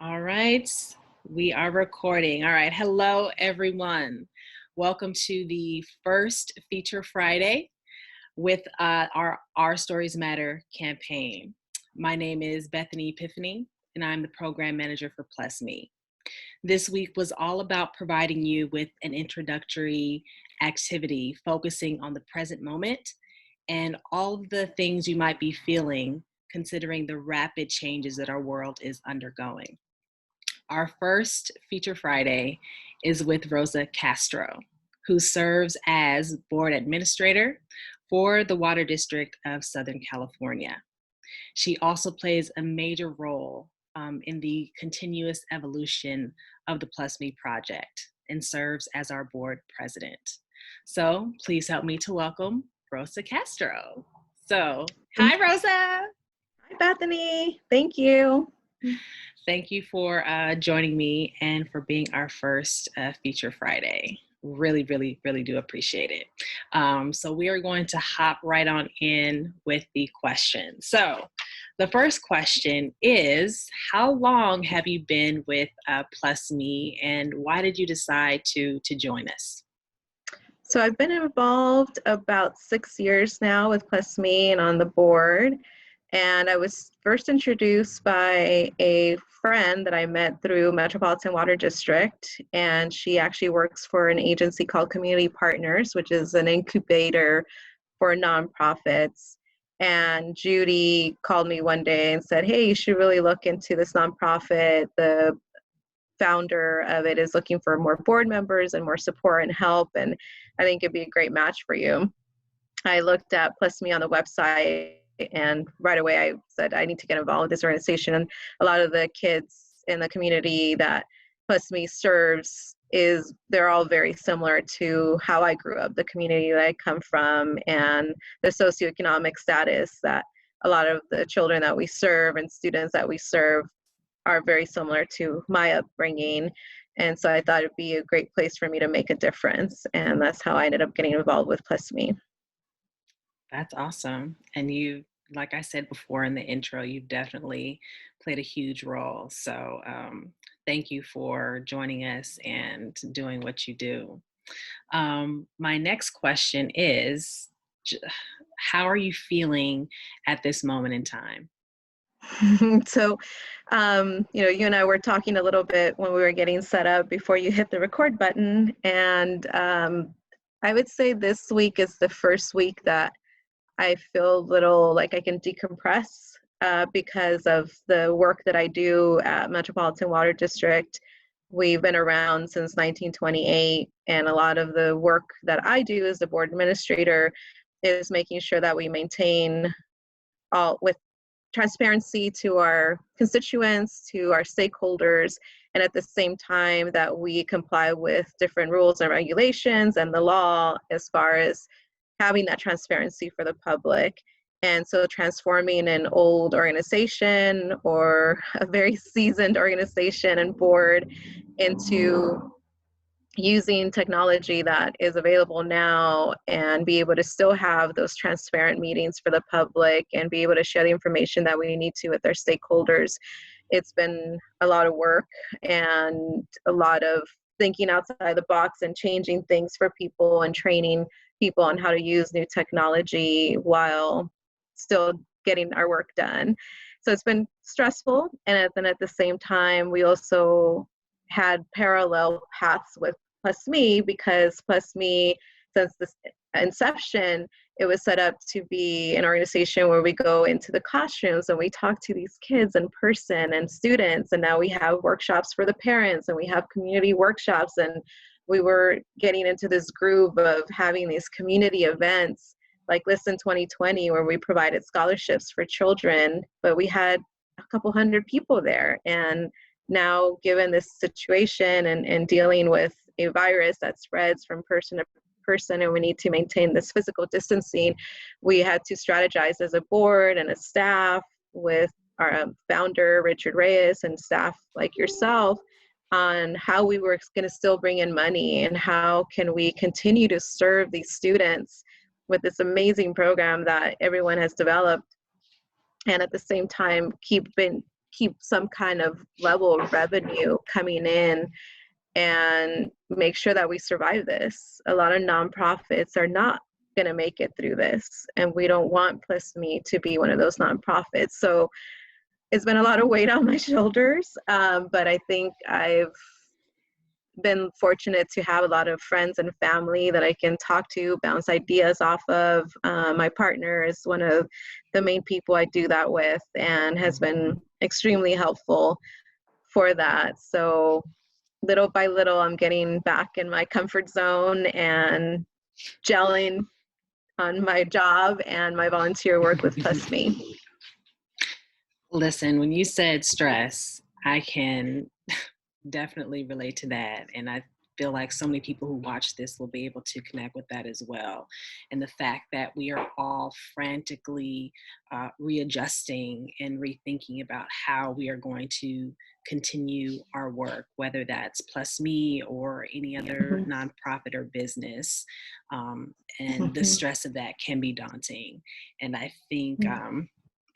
All right, we are recording. All right, hello everyone. Welcome to the first Feature Friday with our Stories Matter campaign. My name is Bethany Epiphany, and I'm the program manager for Plus Me. This week was all about providing you with an introductory activity focusing on the present moment and all of the things you might be feeling considering the rapid changes that our world is undergoing. Our first Feature Friday is with Rosa Castro, who serves as board administrator for the Water District of Southern California. She also plays a major role in the continuous evolution of the Plus Me project and serves as our board president. So please help me to welcome Rosa Castro. So, hi, Rosa. Hi, Bethany. Thank you. Thank you for joining me and for being our first Feature Friday. Really, really, really do appreciate it. So we are going to hop right on in with the question. So the first question is, how long have you been with Plus Me, and why did you decide to join us? So I've been involved about 6 years now with Plus Me and on the board. And I was first introduced by a friend that I met through Metropolitan Water District. And she actually works for an agency called Community Partners, which is an incubator for nonprofits. And Judy called me one day and said, hey, you should really look into this nonprofit. The founder of it is looking for more board members and more support and help, and I think it'd be a great match for you. I looked at Plus Me on the website, and right away I said I need to get involved with this organization. And a lot of the kids in the community that Plus Me serves they're all very similar to how I grew up, the community that I come from, and the socioeconomic status that a lot of the children that we serve and students that we serve are very similar to my upbringing. And so I thought it'd be a great place for me to make a difference. And that's how I ended up getting involved with Plus Me. That's awesome. And you, like I said before in the intro, you've definitely played a huge role. So thank you for joining us and doing what you do. My next question is, how are you feeling at this moment in time? So, you and I were talking a little bit when we were getting set up before you hit the record button. And I would say this week is the first week that I feel a little like I can decompress because of the work that I do at Metropolitan Water District. We've been around since 1928, and a lot of the work that I do as the board administrator is making sure that we maintain all with transparency to our constituents, to our stakeholders, and at the same time that we comply with different rules and regulations and the law as far as having that transparency for the public. And so transforming an old organization or a very seasoned organization and board into using technology that is available now and be able to still have those transparent meetings for the public and be able to share the information that we need to with our stakeholders. It's been a lot of work and a lot of thinking outside the box and changing things for people and training people on how to use new technology while still getting our work done. So it's been stressful. And then at the same time, we also had parallel paths with Plus Me, because Plus Me, since the inception, it was set up to be an organization where we go into the classrooms and we talk to these kids in person and students. And now we have workshops for the parents and we have community workshops. And we were getting into this groove of having these community events like Listen 2020, where we provided scholarships for children, but we had a couple hundred people there. And now, given this situation and dealing with a virus that spreads from person to person, and we need to maintain this physical distancing, we had to strategize as a board and a staff with our founder, Richard Reyes, and staff like yourself on how we were going to still bring in money and how can we continue to serve these students with this amazing program that everyone has developed, and at the same time keep keep some kind of level of revenue coming in and make sure that we survive this. A lot of nonprofits are not going to make it through this, and we don't want Plus Me to be one of those nonprofits. So it's been a lot of weight on my shoulders, but I think I've been fortunate to have a lot of friends and family that I can talk to, bounce ideas off of. My partner is one of the main people I do that with and has been extremely helpful for that. So little by little, I'm getting back in my comfort zone and gelling on my job and my volunteer work with Plus Me. Listen, when you said stress, I can definitely relate to that. And I feel like so many people who watch this will be able to connect with that as well. And the fact that we are all frantically readjusting and rethinking about how we are going to continue our work, whether that's Plus Me or any other nonprofit or business. And the stress of that can be daunting. And I think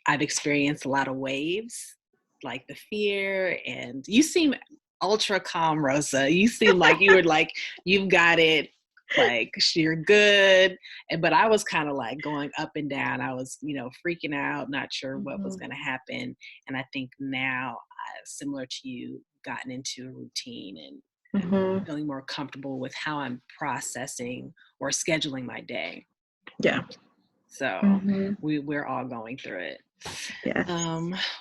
I've experienced a lot of waves, like the fear, and you seem ultra calm, Rosa. You seem like you were like, you've got it, like you're good. But I was kind of like going up and down. I was, freaking out, not sure what was going to happen. And I think now, similar to you, gotten into a routine and feeling more comfortable with how I'm processing or scheduling my day. Yeah. So we're all going through it. Yes.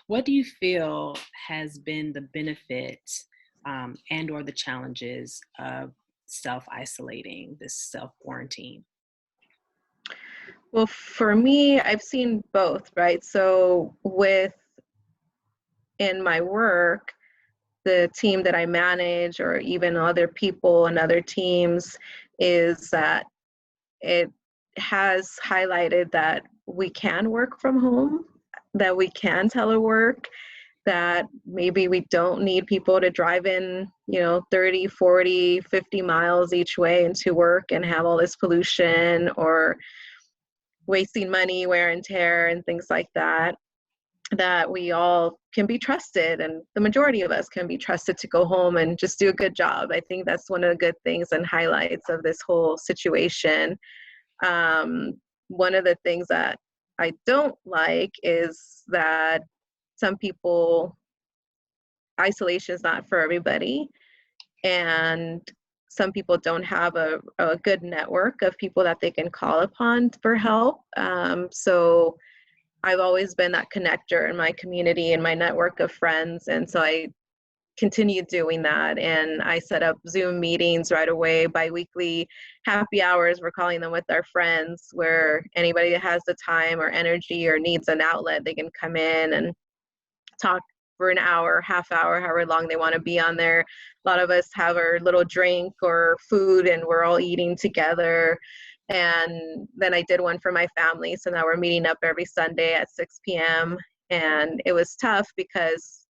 What do you feel has been the benefit and or the challenges of self-isolating, this self-quarantine? Well, for me, I've seen both, right? So in my work, the team that I manage or even other people and other teams is that it has highlighted that we can work from home, that we can telework, that maybe we don't need people to drive in, 30, 40, 50 miles each way into work and have all this pollution or wasting money, wear and tear, and things like that, that we all can be trusted, and the majority of us can be trusted to go home and just do a good job. I think that's one of the good things and highlights of this whole situation. One of the things that I don't like is that some people, isolation is not for everybody, and some people don't have a good network of people that they can call upon for help. So I've always been that connector in my community and my network of friends, and so I continue doing that. And I set up Zoom meetings right away, biweekly happy hours, we're calling them, with our friends, where anybody that has the time or energy or needs an outlet, they can come in and talk for an hour, half hour, however long they want to be on there. A lot of us have our little drink or food and we're all eating together. And then I did one for my family. So now we're meeting up every Sunday at 6 p.m. And it was tough because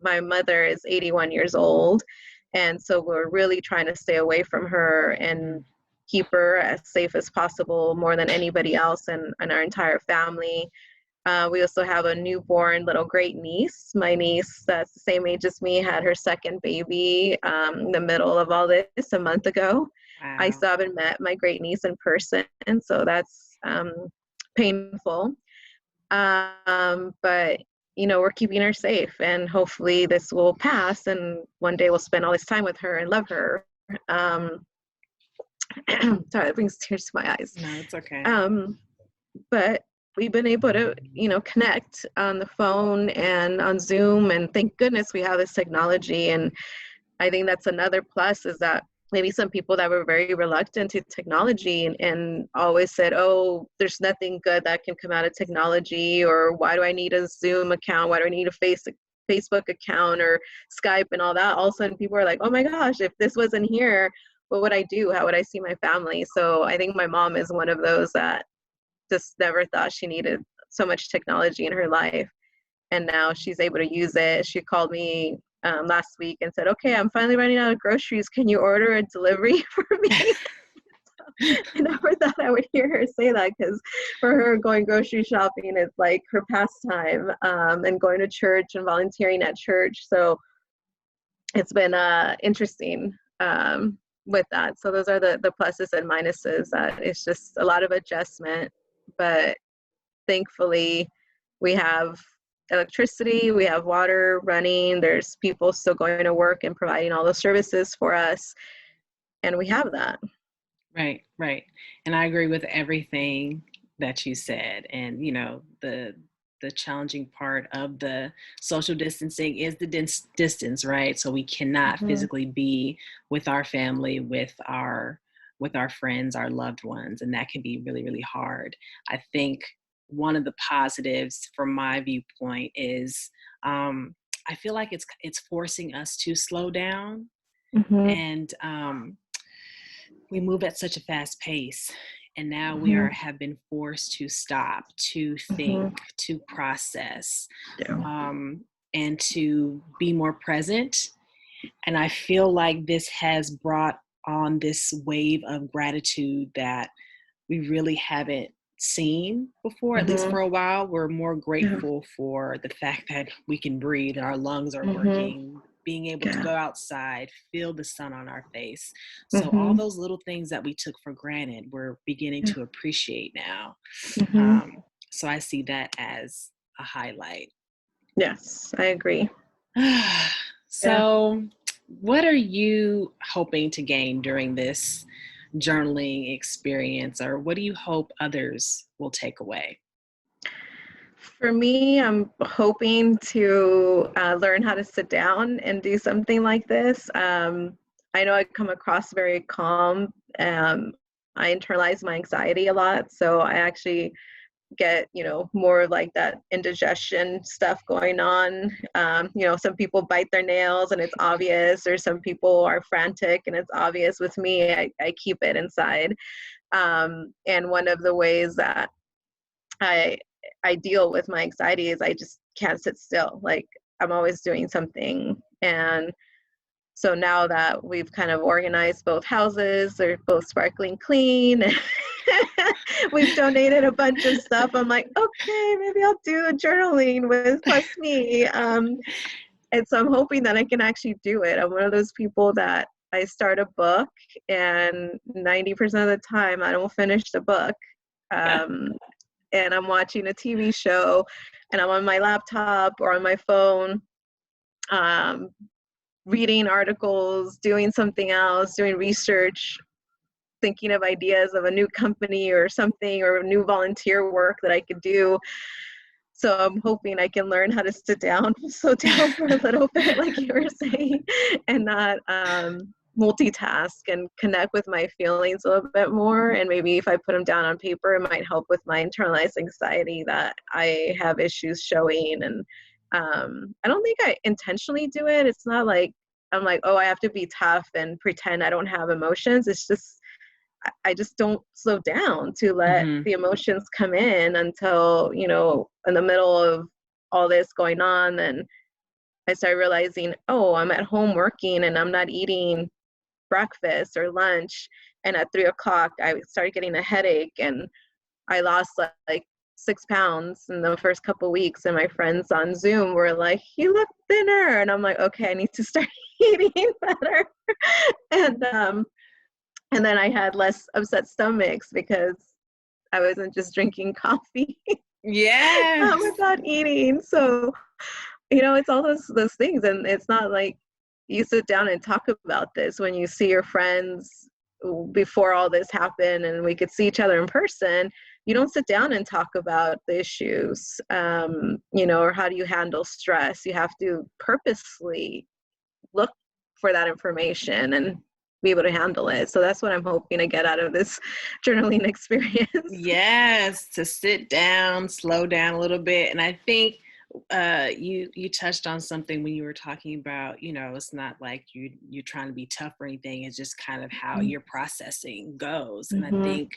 my mother is 81 years old. And so we're really trying to stay away from her and keep her as safe as possible, more than anybody else in our entire family. We also have a newborn little great niece. My niece, that's the same age as me, had her second baby in the middle of all this a month ago. Wow. I still haven't met my great niece in person, and so that's painful. But, we're keeping her safe, and hopefully this will pass, and one day we'll spend all this time with her and love her. Sorry, that brings tears to my eyes. No, it's okay. But we've been able to, connect on the phone and on Zoom, and thank goodness we have this technology. And I think that's another plus, is that maybe some people that were very reluctant to technology and always said, oh, there's nothing good that can come out of technology, or why do I need a Zoom account? Why do I need a Facebook account or Skype and all that? All of a sudden people are like, oh my gosh, if this wasn't here, what would I do? How would I see my family? So I think my mom is one of those that just never thought she needed so much technology in her life. And now she's able to use it. She called me last week and said, okay, I'm finally running out of groceries. Can you order a delivery for me? I never thought I would hear her say that, because for her, going grocery shopping is like her pastime, and going to church and volunteering at church. So it's been interesting with that. So those are the pluses and minuses. That it's just a lot of adjustment, but thankfully we have electricity, we have water running, there's people still going to work and providing all the services for us, and we have that. Right, right. And I agree with everything that you said. And the challenging part of the social distancing is the distance, right? So we cannot Mm-hmm. physically be with our family, with our friends, our loved ones, and that can be really, really hard. I think one of the positives from my viewpoint is I feel like it's forcing us to slow down, Mm-hmm. and we move at such a fast pace, and now we Mm-hmm. have been forced to stop, to think, Mm-hmm. to process, Yeah. um, and to be more present. And I feel like this has brought on this wave of gratitude that we really haven't seen before, at least Mm-hmm. for a while. We're more Yeah. grateful for the fact that we can breathe and our lungs are Mm-hmm. working, being able to Yeah. go outside, feel the sun on our face. So all Mm-hmm. those little things that we took for granted, we're beginning Yeah. to appreciate now. Mm-hmm. Um, so I see that as a highlight. Yes, I agree. Yeah. So, what are you hoping to gain during this journaling experience, or what do you hope others will take away? For me, I'm hoping to learn how to sit down and do something like this. I know I come across very calm. I internalize my anxiety a lot, so I actually get, more like that indigestion stuff going on. Some people bite their nails and it's obvious, or some people are frantic and it's obvious. With me, I keep it inside. And one of the ways that I I deal with my anxiety is I just can't sit still. Like, I'm always doing something. And so now that we've kind of organized both houses, they're both sparkling clean. We've donated a bunch of stuff. I'm like, okay, maybe I'll do a journaling with plus me. And so I'm hoping that I can actually do it. I'm one of those people that I start a book and 90% of the time I don't finish the book. Um, and I'm watching a TV show and I'm on my laptop or on my phone, um, reading articles, doing something else, doing research, thinking of ideas of a new company or something, or new volunteer work that I could do. So I'm hoping I can learn how to slow down for a little bit, like you were saying, and not multitask and connect with my feelings a little bit more. And maybe if I put them down on paper, it might help with my internalized anxiety that I have issues showing. And I don't think I intentionally do it. It's not like I'm like, oh, I have to be tough and pretend I don't have emotions. It's just I just don't slow down to let Hmm. the emotions come in until, in the middle of all this going on. And I started realizing, oh, I'm at home working and I'm not eating breakfast or lunch. And at 3 o'clock, I started getting a headache and I lost like 6 pounds in the first couple of weeks. And my friends on Zoom were like, you look thinner. And I'm like, okay, I need to start eating better. And, and then I had less upset stomachs because I wasn't just drinking coffee Yes. without eating. So, it's all those things. And it's not like you sit down and talk about this when you see your friends before all this happened and we could see each other in person. You don't sit down and talk about the issues, or how do you handle stress. You have to purposely look for that information and be able to handle it. So that's what I'm hoping to get out of this journaling experience. Yes, to sit down, slow down a little bit. And I think you touched on something when you were talking about, it's not like you're trying to be tough or anything. It's just kind of how your processing goes. And I Mm-hmm. think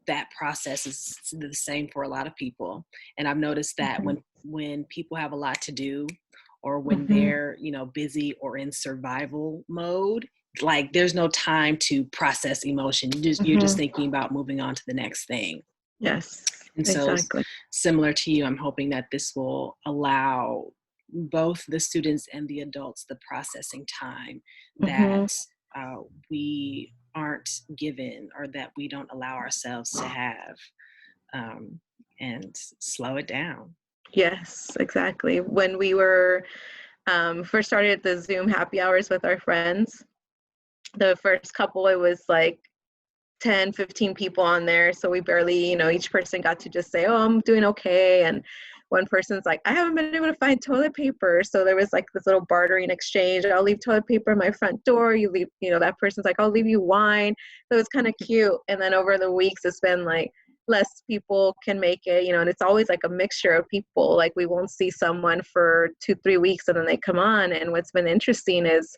that process is the same for a lot of people. And I've noticed that when people have a lot to do, or when Mm-hmm. they're busy or in survival mode, like there's no time to process emotion. You're just thinking about moving on to the next thing. Yes, And so, exactly. similar to you, I'm hoping that this will allow both the students and the adults the processing time that we aren't given, or that we don't allow ourselves to have, and slow it down. Yes, exactly. When we were first started the Zoom happy hours with our friends, the first couple, it was like 10, 15 people on there. So we barely, each person got to just say, oh, I'm doing okay. And one person's like, I haven't been able to find toilet paper. So there was like this little bartering exchange. I'll leave toilet paper in my front door. You leave, that person's like, I'll leave you wine. So it was kind of cute. And then over the weeks, it's been like less people can make it, and it's always like a mixture of people. Like we won't see someone for 2-3 weeks and then they come on. And what's been interesting is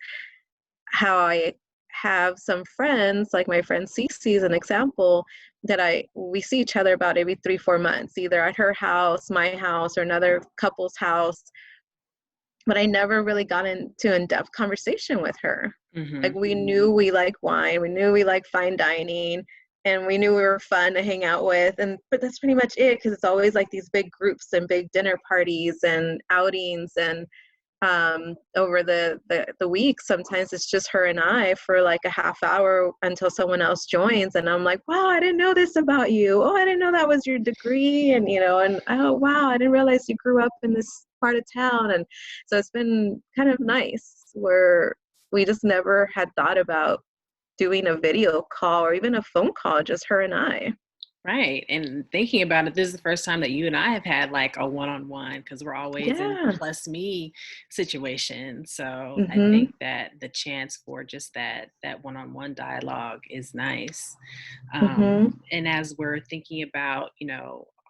how I have some friends, like my friend Cece is an example, that we see each other about every 3-4 months, either at her house, my house, or another couple's house. But I never really got into in-depth conversation with her. Like we knew we like wine, we knew we like fine dining, and we knew we were fun to hang out with. But that's pretty much it, because it's always like these big groups and big dinner parties and outings, and over the week, sometimes it's just her and I for like a half hour until someone else joins. And I'm like, wow, I didn't know this about you. Oh, I didn't know that was your degree. And, and oh, wow, I didn't realize you grew up in this part of town. And so it's been kind of nice, where we just never had thought about doing a video call or even a phone call, just her and I. Right. And thinking about it, this is the first time that you and I have had like a one-on-one, because we're always in Yeah. plus me situation. So I Mm-hmm. think that the chance for just that one-on-one dialogue is nice. Mm-hmm. And as we're thinking about,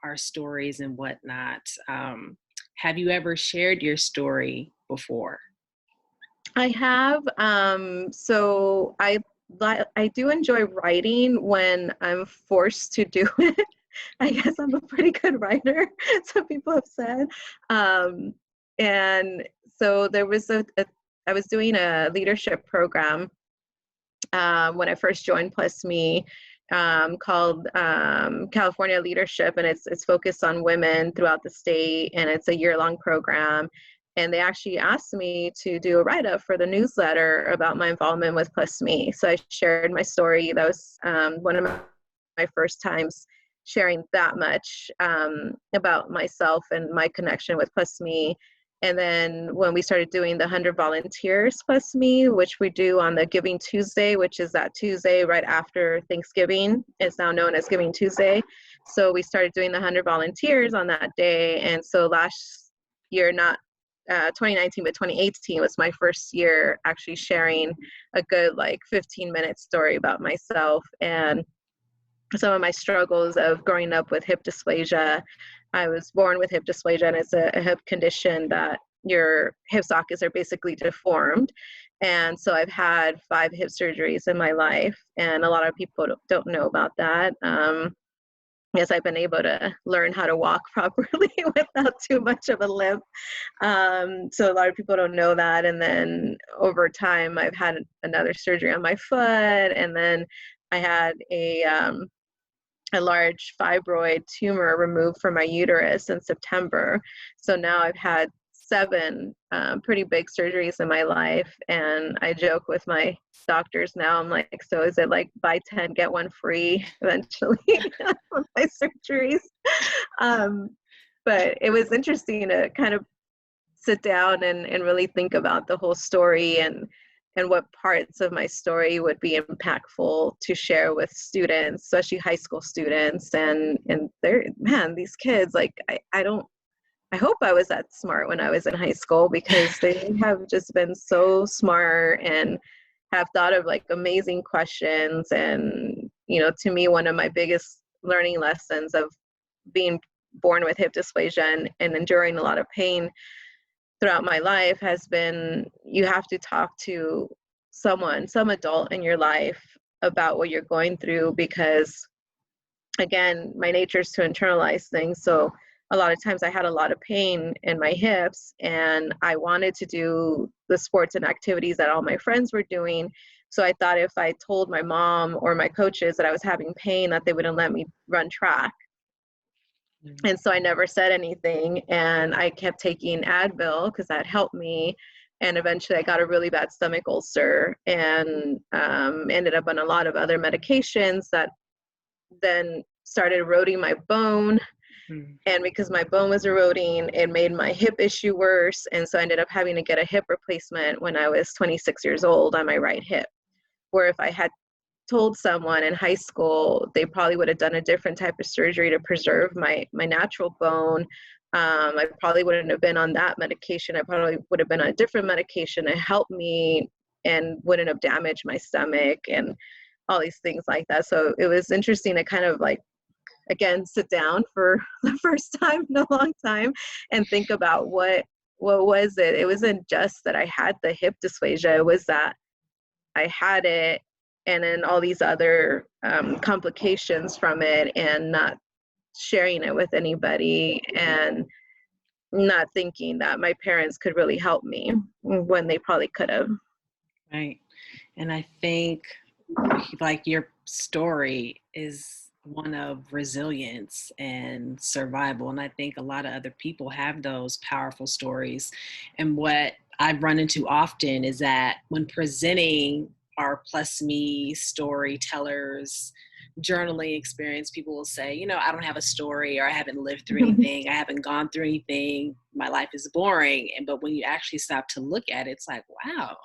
our stories and whatnot, have you ever shared your story before? I have. So I do enjoy writing when I'm forced to do it. I guess I'm a pretty good writer, some people have said. And so there was I was doing a leadership program when I first joined Plus Me, called California Leadership, and it's focused on women throughout the state, and it's a year-long program. And they actually asked me to do a write-up for the newsletter about my involvement with Plus Me. So I shared my story. That was one of my first times sharing that much about myself and my connection with Plus Me. And then when we started doing the 100 Volunteers Plus Me, which we do on the Giving Tuesday, which is that Tuesday right after Thanksgiving, it's now known as Giving Tuesday. So we started doing the 100 volunteers on that day. And so last year, not 2019, but 2018 was my first year actually sharing a good 15-minute story about myself and some of my struggles of growing up with hip dysplasia. I was born with hip dysplasia, and it's a hip condition that your hip sockets are basically deformed. And so I've had 5 hip surgeries in my life, and a lot of people don't know about that. Yes, I've been able to learn how to walk properly without too much of a limp. So a lot of people don't know that. And then over time, I've had another surgery on my foot, and then I had a large fibroid tumor removed from my uterus in September. So now I've had 7 pretty big surgeries in my life. And I joke with my doctors now, I'm like, so is it like buy 10, get one free eventually with my surgeries? But it was interesting to kind of sit down and really think about the whole story and what parts of my story would be impactful to share with students, especially high school students. And they're, man, these kids, like, I hope I was that smart when I was in high school, because they have just been so smart and have thought of like amazing questions. And, to me, one of my biggest learning lessons of being born with hip dysplasia and enduring a lot of pain throughout my life has been, you have to talk to someone, some adult in your life, about what you're going through, because again, my nature is to internalize things. So a lot of times I had a lot of pain in my hips, and I wanted to do the sports and activities that all my friends were doing, So I thought if I told my mom or my coaches that I was having pain, that they wouldn't let me run track. And so I never said anything, and I kept taking Advil because that helped me. And eventually I got a really bad stomach ulcer, and ended up on a lot of other medications that then started eroding my bone. Mm-hmm. And because my bone was eroding, it made my hip issue worse. And so I ended up having to get a hip replacement when I was 26 years old on my right hip. Where if I had told someone in high school, they probably would have done a different type of surgery to preserve my natural bone. I probably wouldn't have been on that medication. I probably would have been on a different medication to help me and wouldn't have damaged my stomach and all these things like that. So it was interesting to kind of like, again, sit down for the first time in a long time and think about what was it. It wasn't just that I had the hip dysplasia. It was that I had it, and then all these other complications from it, and not sharing it with anybody, and not thinking that my parents could really help me when they probably could have. Right. And I think like your story is one of resilience and survival. And I think a lot of other people have those powerful stories. And what I've run into often is that when presenting our Plus Me storytellers journaling experience, people will say, you know, I don't have a story, or I haven't lived through anything. I haven't gone through anything. My life is boring. But when you actually stop to look at it, it's like, wow,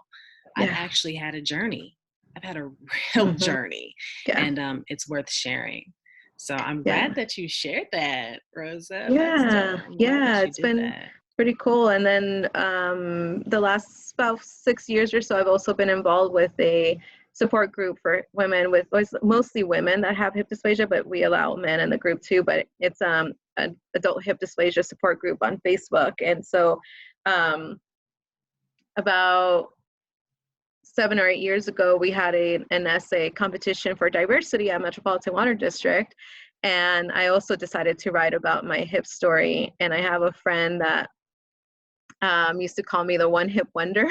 I've Yeah. actually had a journey. I've had a real journey, Yeah. and it's worth sharing. So I'm Yeah. glad that you shared that, Rosa. That's Yeah. dope. I'm glad Yeah. that you It's did been that. pretty cool. And then the last about 6 years or so, I've also been involved with a support group for women with mostly women that have hip dysplasia, but we allow men in the group too. But it's an adult hip dysplasia support group on Facebook. And so um, about 7 or 8 years ago, we had an essay competition for diversity at Metropolitan Water District. And I also decided to write about my hip story. And I have a friend that used to call me the one hip wonder.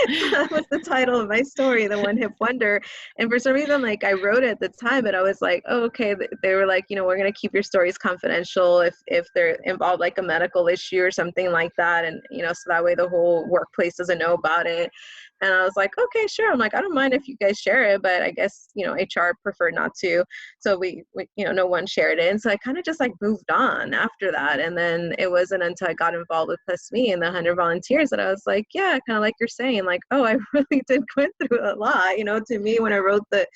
That was the title of my story, the one hip wonder. And for some reason, like, I wrote it at the time, but I was like, oh, okay. They were like, you know, we're going to keep your stories confidential if they're involved like a medical issue or something like that. And, you know, so that way the whole workplace doesn't know about it. And I was like, okay, sure. I'm like, I don't mind if you guys share it, but I guess, you know, HR preferred not to. So we you know, no one shared it. And so I kind of just like moved on after that. And then it wasn't until I got involved with Plus Me and the 100 volunteers that I was like, yeah, kind of like you're saying, like, oh, I really did go through a lot. You know, to me, when I wrote the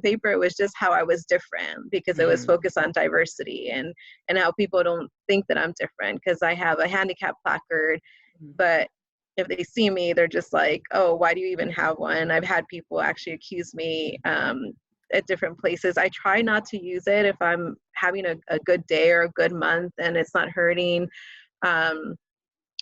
paper, it was just how I was different, because it was focused on diversity and how people don't think that I'm different because I have a handicap placard. But if they see me, they're just like, oh, why do you even have one? I've had people actually accuse me at different places. I try not to use it if I'm having a good day or a good month and it's not hurting.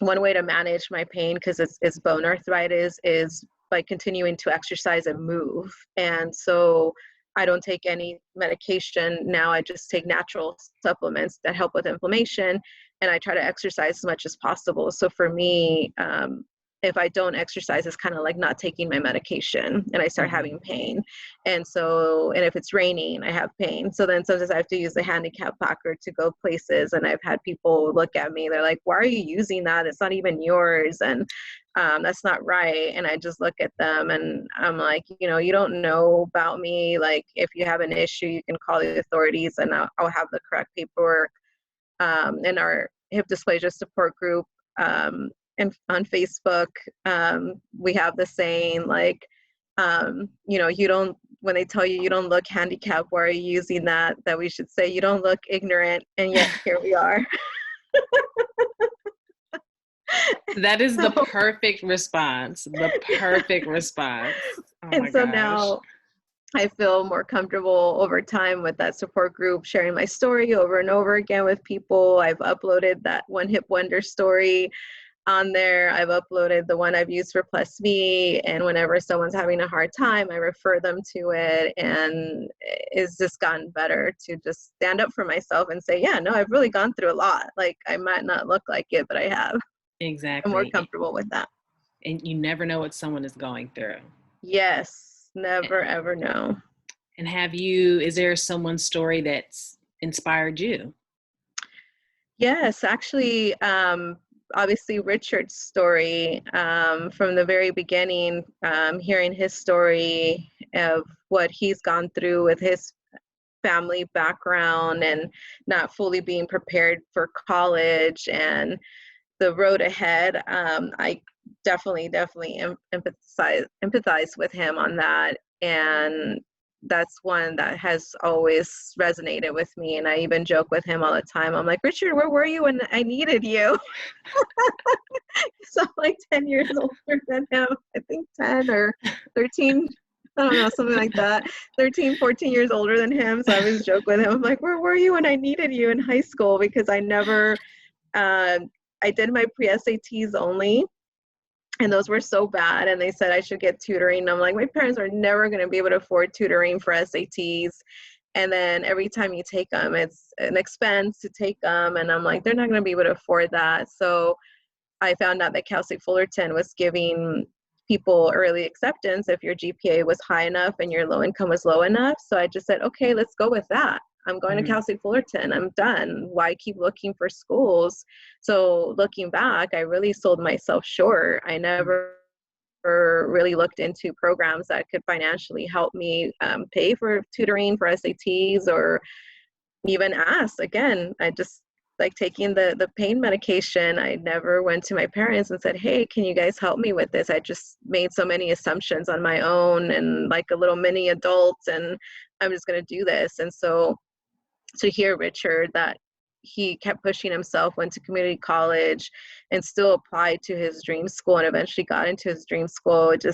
One way to manage my pain, because it's bone arthritis, is by continuing to exercise and move. And so I don't take any medication now. I just take natural supplements that help with inflammation, and I try to exercise as much as possible. So for me, if I don't exercise, it's kind of like not taking my medication, and I start having pain. And so, and if it's raining, I have pain. So then sometimes I have to use the handicap placard to go places. And I've had people look at me, they're like, why are you using that? It's not even yours. And that's not right. And I just look at them and I'm like, you know, you don't know about me. Like, if you have an issue, you can call the authorities and I'll have the correct paperwork. In our hip dysplasia support group, and on Facebook, we have the saying, like, you know, you don't, when they tell you you don't look handicapped, why are you using that? That we should say, you don't look ignorant, and yet here we are. That is the So, perfect response. The perfect response. Oh and my so gosh. now I feel more comfortable over time with that support group, sharing my story over and over again with people. I've uploaded that one hip wonder story on there. I've uploaded the one I've used for Plus Me, and whenever someone's having a hard time, I refer them to it. And it's just gotten better to just stand up for myself and say, yeah, no, I've really gone through a lot. Like, I might not look like it, but I have. I'm more Exactly. comfortable with that. And you never know what someone is going through. Yes, never ever know. And is there someone's story that's inspired you? Yes, actually, obviously Richard's story, from the very beginning, hearing his story of what he's gone through with his family background and not fully being prepared for college and the road ahead. I definitely empathize with him on that, and that's one that has always resonated with me. And I even joke with him all the time. I'm like, Richard, where were you when I needed you? So I'm like 10 years older than him. I think 10 or 13. I don't know, something like that. 13, 14 years older than him. So I always joke with him. I'm like, where were you when I needed you in high school? Because I never I did my pre-SATs only, and those were so bad. And they said I should get tutoring. And I'm like, my parents are never going to be able to afford tutoring for SATs. And then every time you take them, it's an expense to take them. And I'm like, they're not going to be able to afford that. So I found out that Cal State Fullerton was giving people early acceptance if your GPA was high enough and your low income was low enough. So I just said, okay, let's go with that. I'm going to Mm-hmm. Cal State Fullerton. I'm done. Why keep looking for schools? So looking back, I really sold myself short. I never really looked into programs that could financially help me pay for tutoring for SATs or even ask. Again, I just like taking the pain medication. I never went to my parents and said, hey, can you guys help me with this? I just made so many assumptions on my own and like a little mini adult, and I'm just going to do this. And so to hear Richard that he kept pushing himself, went to community college and still applied to his dream school and eventually got into his dream school, it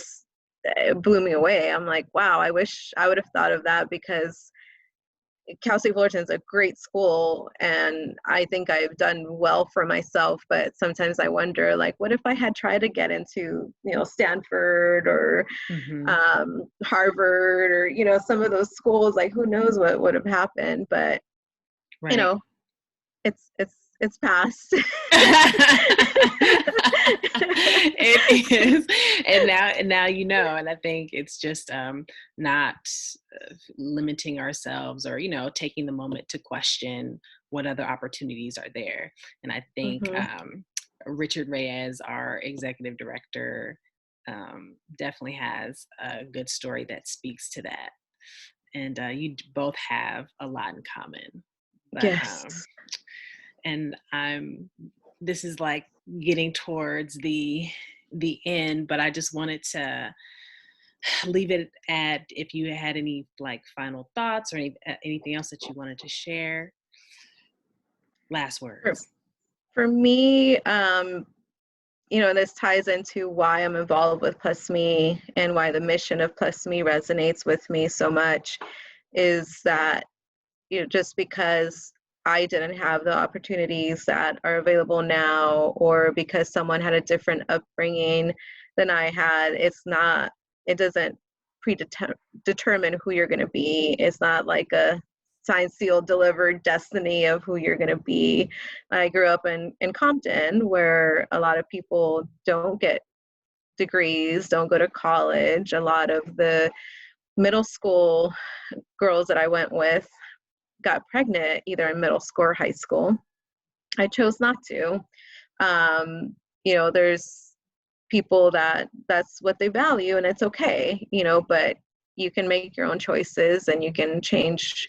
blew me away. I'm like, wow, I wish I would have thought of that, because Cal State Fullerton is a great school and I think I've done well for myself, but sometimes I wonder, like, what if I had tried to get into, Stanford or Mm-hmm. Harvard or, some of those schools, like who knows what would have happened, but you Right. know, it's past. It is, and now and I think it's just not limiting ourselves, or taking the moment to question what other opportunities are there. And I think Mm-hmm. Richard Reyes, our executive director, definitely has a good story that speaks to that. And you both have a lot in common. But Yes. and I'm this is like getting towards the end, but I just wanted to leave it at, if you had any like final thoughts or anything else that you wanted to share. Last For, words. for me, this ties into why I'm involved with Plus Me and why the mission of Plus Me resonates with me so much, is that, just because I didn't have the opportunities that are available now, or because someone had a different upbringing than I had, it doesn't predetermine who you're going to be. It's not like a signed, sealed, delivered destiny of who you're going to be. I grew up in Compton, where a lot of people don't get degrees, don't go to college. A lot of the middle school girls that I went with got pregnant either in middle school or high school. I chose not to. There's people that's what they value, and it's okay, but you can make your own choices and you can change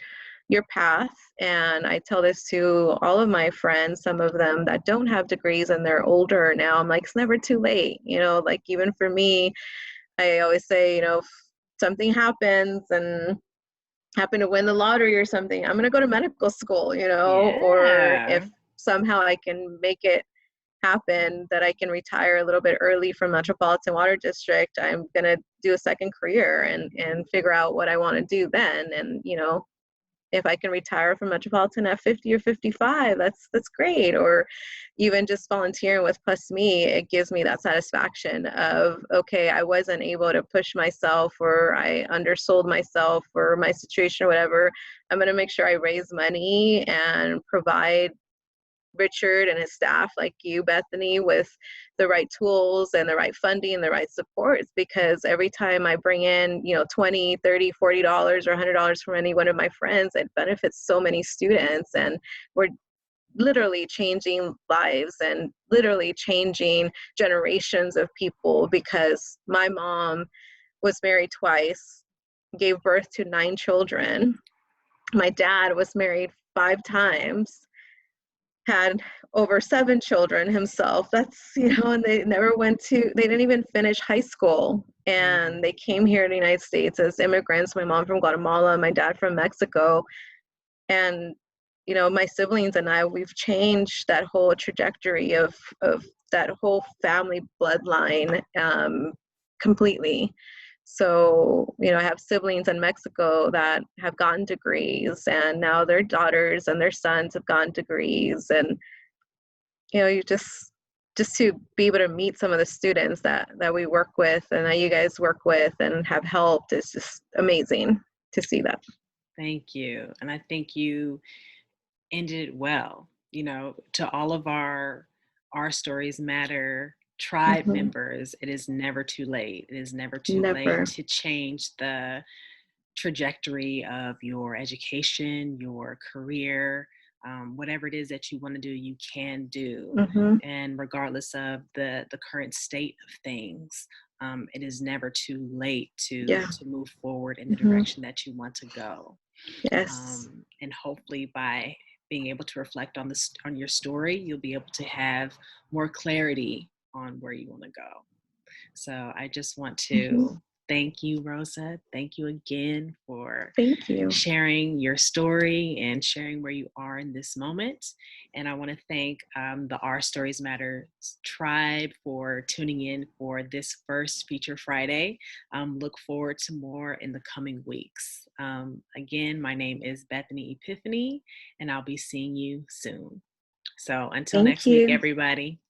your path. And I tell this to all of my friends, some of them that don't have degrees and they're older now. I'm like, it's never too late. Like even for me, I always say, if something happens and happen to win the lottery or something, I'm going to go to medical school, or Yeah. if somehow I can make it happen that I can retire a little bit early from Metropolitan Water District, I'm going to do a second career and figure out what I want to do then. And, if I can retire from Metropolitan at 50 or 55, that's great. Or even just volunteering with Plus Me, it gives me that satisfaction of, okay, I wasn't able to push myself, or I undersold myself, or my situation or whatever. I'm going to make sure I raise money and provide Richard and his staff, like you, Bethany, with the right tools and the right funding and the right supports, because every time I bring in, you know, 20, 30, $40 or $100 from any one of my friends, it benefits so many students. And we're literally changing lives and literally changing generations of people, because my mom was married twice, gave birth to 9 children. My dad was married 5 times, had over 7 children himself. That's, you know, and they never went to, they didn't even finish high school. Mhm. And they came here to the United States as immigrants. My mom from Guatemala, my dad from Mexico. And, you know, my siblings and I, we've changed that whole trajectory of that whole family bloodline completely. So, you know, I have siblings in Mexico that have gotten degrees, and now their daughters and their sons have gotten degrees. And, you know, you just to be able to meet some of the students that we work with and that you guys work with and have helped is just amazing to see that. Thank you. And I think you ended it well. You know, to all of our stories matter tribe Hmm. members, it is never too late. It is never too late Never. to change the trajectory of your education, your career, whatever it is that you want to do, you can do. Hmm. And regardless of the current state of things, it is never too late Yeah. to move forward in the Hmm. direction that you want to go. Yes. And hopefully, by being able to reflect on this on your story, you'll be able to have more clarity on where you want to go. So I just want Hmm. to thank you, Rosa. Thank you again for Thank you. sharing your story and sharing where you are in this moment. And I want to thank the Our Stories Matter tribe for tuning in for this first Feature Friday. Look forward to more in the coming weeks. Again, my name is Bethany Epiphany, and I'll be seeing you soon. So until Thank next week, you. everybody.